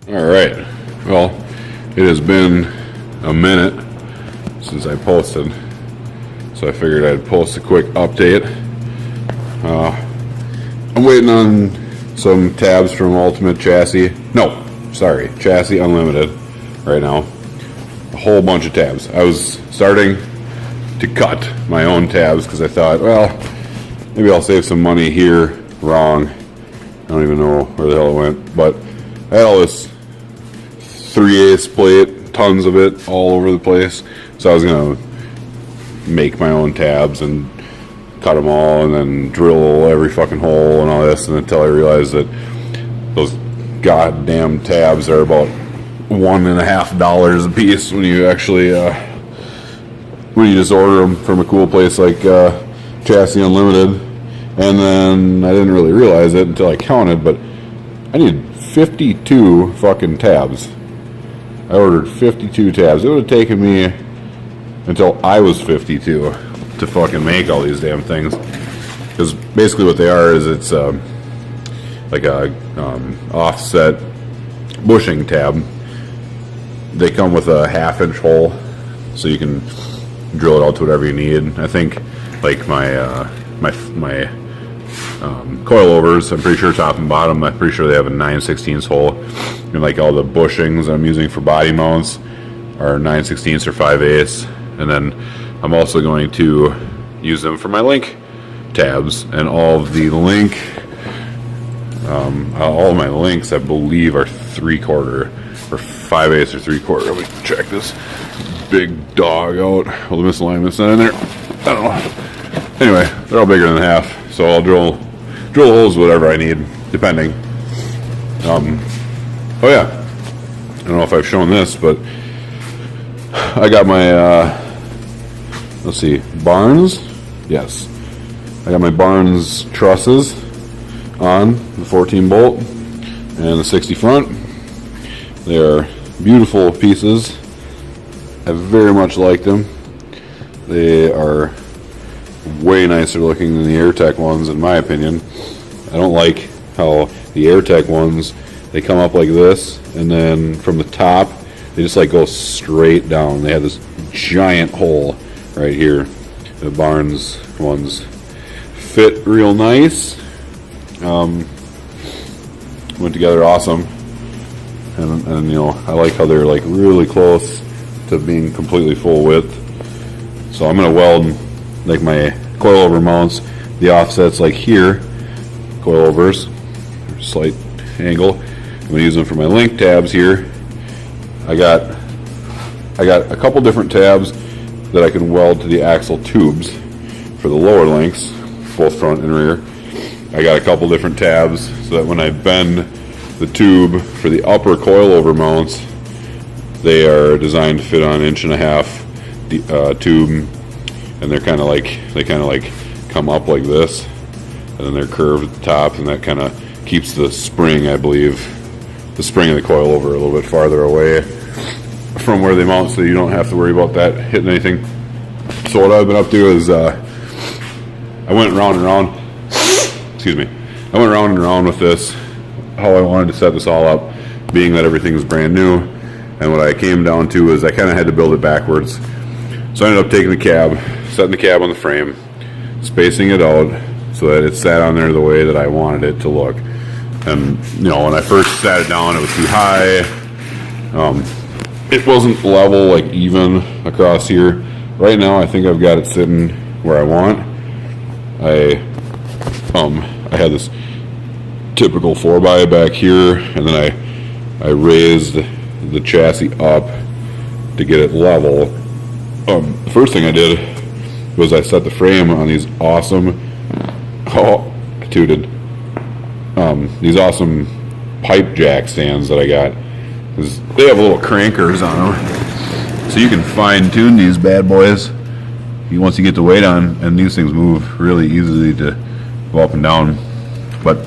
Alright, well, it has been a minute since I posted, so I figured I'd post a quick update. I'm waiting on some tabs from Ultimate Chassis. No, sorry, Chassis Unlimited right now. A whole bunch of tabs. I was starting to cut my own tabs because I thought, well, maybe I'll save some money here. Wrong. I don't even know where the hell it went, but I had all this 3/8 plate, tons of it all over the place. So I was gonna make my own tabs and cut them all and then drill every fucking hole and all this, and until I realized that those goddamn tabs are about $1.50 a piece when you actually when you just order them from a cool place like Chassis Unlimited. And then I didn't really realize it until I counted, but I need 52 fucking tabs. I ordered 52 tabs. It would have taken me until I was 52 to fucking make all these damn things. Because basically what they are is it's like a offset bushing tab. They come with a 1/2 inch hole, so you can drill it out to whatever you need. I think like my coilovers, I'm pretty sure top and bottom, I'm pretty sure they have a 9/16 hole. And like all the bushings I'm using for body mounts are 9/16 or 5/8. And then I'm also going to use them for my link tabs, and all of the link, all of my links I believe are 3/4 or 5/8 or 3/4. Let me check this big dog out. Well, the misalignment's not in there. I don't know. Anyway, they're all bigger than half, so I'll drill holes whatever I need, depending. Oh yeah, I don't know if I've shown this, but I got my let's see, Barnes. Yes, I got my Barnes trusses on the 14 bolt and the 60 front. They are beautiful pieces. I very much like them. They are way nicer looking than the AirTech ones, in my opinion. I don't like how the AirTech ones, they come up like this, and then from the top they just like go straight down. They have this giant hole right here. The Barnes ones fit real nice. Went together awesome, and you know, I like how they're like really close to being completely full width. So I'm gonna weld like my coilover mounts, the offsets like here, coilovers, slight angle. I'm gonna use them for my link tabs here. I got a couple different tabs that I can weld to the axle tubes for the lower links, both front and rear. I got a couple different tabs so that when I bend the tube for the upper coilover mounts, they are designed to fit on 1.5 inch tube, and they're kind of like come up like this, and then they're curved at the top, and that kind of keeps the spring, I believe, the spring of the coilover a little bit farther away from where they mount, so you don't have to worry about that hitting anything. So what I've been up to is I went round and round. Excuse me. I went round and round with this, how I wanted to set this all up, being that everything is brand new. And what I came down to is I kind of had to build it backwards. So I ended up taking the cab, setting the cab on the frame, spacing it out so that it sat on there the way that I wanted it to look. And you know, when I first sat it down, it was too high. It wasn't level, like even across here. Right now, I think I've got it sitting where I want. I had this typical 4x back here, and then I raised the chassis up to get it level. The first thing I did was I set the frame on these awesome, these awesome pipe jack stands that I got. They have little crankers on them, so you can fine tune these bad boys once you get the weight on, and these things move really easily to go up and down. But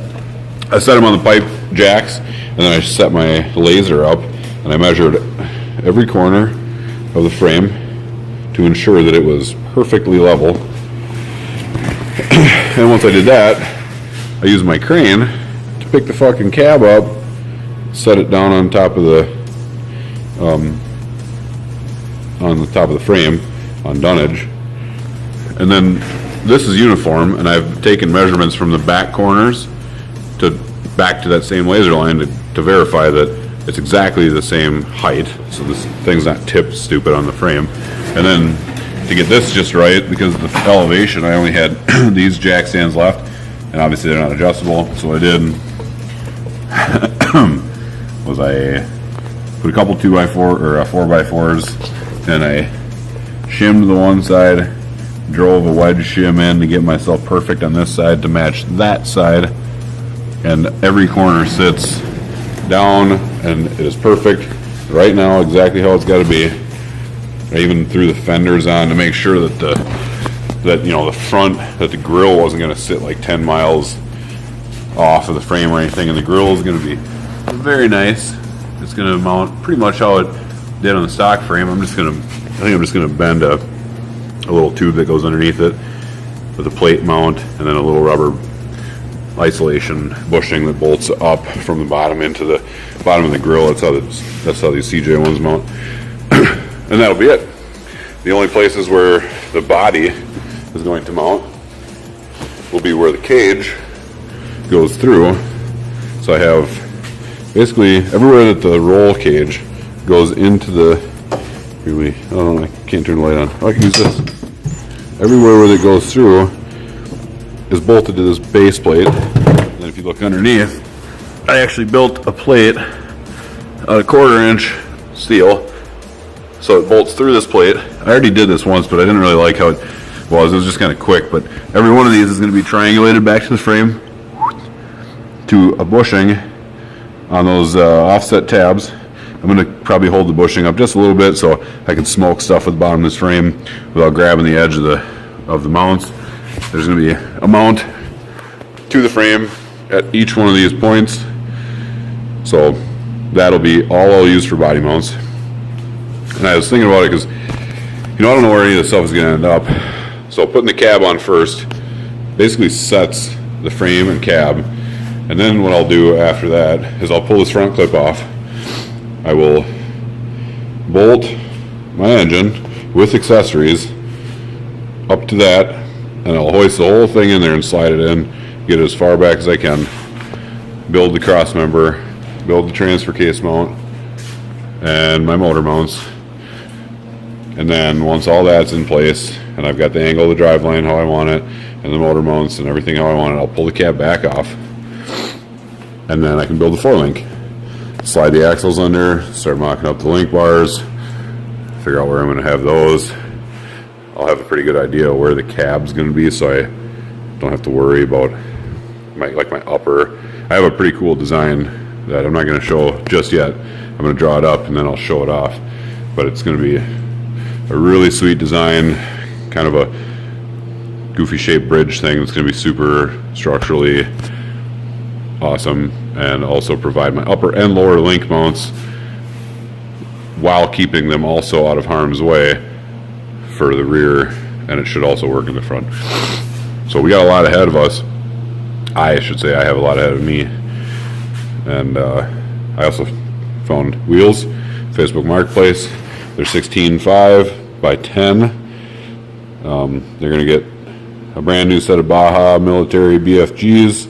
I set them on the pipe jacks, and then I set my laser up, and I measured every corner of the frame to ensure that it was perfectly level. And once I did that, I used my crane to pick the fucking cab up set it down on top of the frame on dunnage, and then this is uniform, and I've taken measurements from the back corners back to that same laser line to verify that it's exactly the same height, so this thing's not tipped stupid on the frame. And then to get this just right, because of the elevation, I only had these jack stands left, and obviously they're not adjustable. So what I did was I put a couple 2x4 or 4x4s, and I shimmed the one side, drove a wedge shim in to get myself perfect on this side to match that side, and every corner sits down and it is perfect right now, exactly how it's got to be. I even threw the fenders on to make sure that the front, that the grill wasn't going to sit like 10 miles off of the frame or anything, and the grill is going to be very nice. It's going to mount pretty much how it did on the stock frame. I think I'm just going to bend a little tube that goes underneath it with a plate mount, and then a little rubber isolation bushing that bolts up from the bottom into the bottom of the grill. That's how these CJ ones mount. And that'll be it. The only places where the body is going to mount will be where the cage goes through. So I have basically everywhere that the roll cage goes into the, I can't turn the light on. Oh, I can use this. Everywhere where it goes through is bolted to this base plate. And then if you look underneath, I actually built a plate out of 1/4 inch steel, so it bolts through this plate. I already did this once, but I didn't really like how it was. It was just kind of quick, but every one of these is going to be triangulated back to the frame to a bushing on those offset tabs. I'm going to probably hold the bushing up just a little bit so I can smoke stuff with the bottom of this frame without grabbing the edge of the mounts. There's going to be a mount to the frame at each one of these points, so that'll be all I'll use for body mounts. And I was thinking about it because, I don't know where any of this stuff is going to end up. So putting the cab on first basically sets the frame and cab, and then what I'll do after that is I'll pull this front clip off. I will bolt my engine with accessories up to that, and I'll hoist the whole thing in there and slide it in, get it as far back as I can, build the cross member, build the transfer case mount, and my motor mounts. And then once all that's in place, and I've got the angle of the drive line how I want it, and the motor mounts and everything how I want it, I'll pull the cab back off, and then I can build the 4-link. Slide the axles under, start mocking up the link bars, figure out where I'm going to have those. I'll have a pretty good idea of where the cab's going to be, so I don't have to worry about my upper. I have a pretty cool design that I'm not going to show just yet. I'm going to draw it up and then I'll show it off, but it's going to be a really sweet design, kind of a goofy shaped bridge thing that's going to be super structurally awesome, and also provide my upper and lower link mounts while keeping them also out of harm's way for the rear, and it should also work in the front. So we got a lot ahead of us. I should say I have a lot ahead of me. And I also found wheels, Facebook Marketplace. They're 16.5 by 10. They're going to get a brand new set of Baja military BFGs.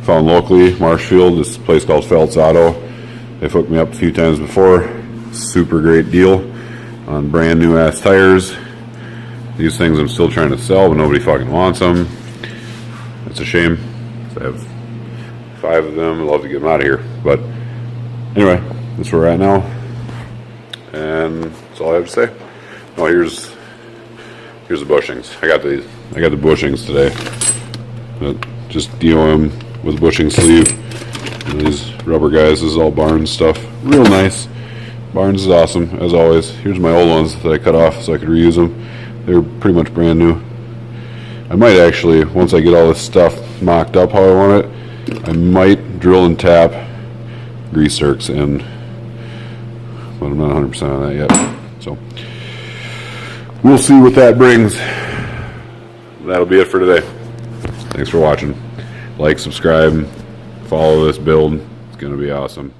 Found locally, Marshfield, this place called Feltz Auto. They've hooked me up a few times before. Super great deal on brand new ass tires. These things I'm still trying to sell, but nobody fucking wants them. It's a shame. I have 5 of them. I'd love to get them out of here. But anyway, that's where we're at now. And that's all I have to say. Oh, here's the bushings. I got the bushings today. Just DOM with bushing sleeve. And these rubber guys, this is all Barnes stuff. Real nice. Barnes is awesome, as always. Here's my old ones that I cut off so I could reuse them. They're pretty much brand new. I might actually, once I get all this stuff mocked up how I want it, I might drill and tap grease zerks in, but I'm not 100% on that yet. So we'll see what that brings. That'll be it for today. Thanks for watching. Like, subscribe, follow this build. It's going to be awesome.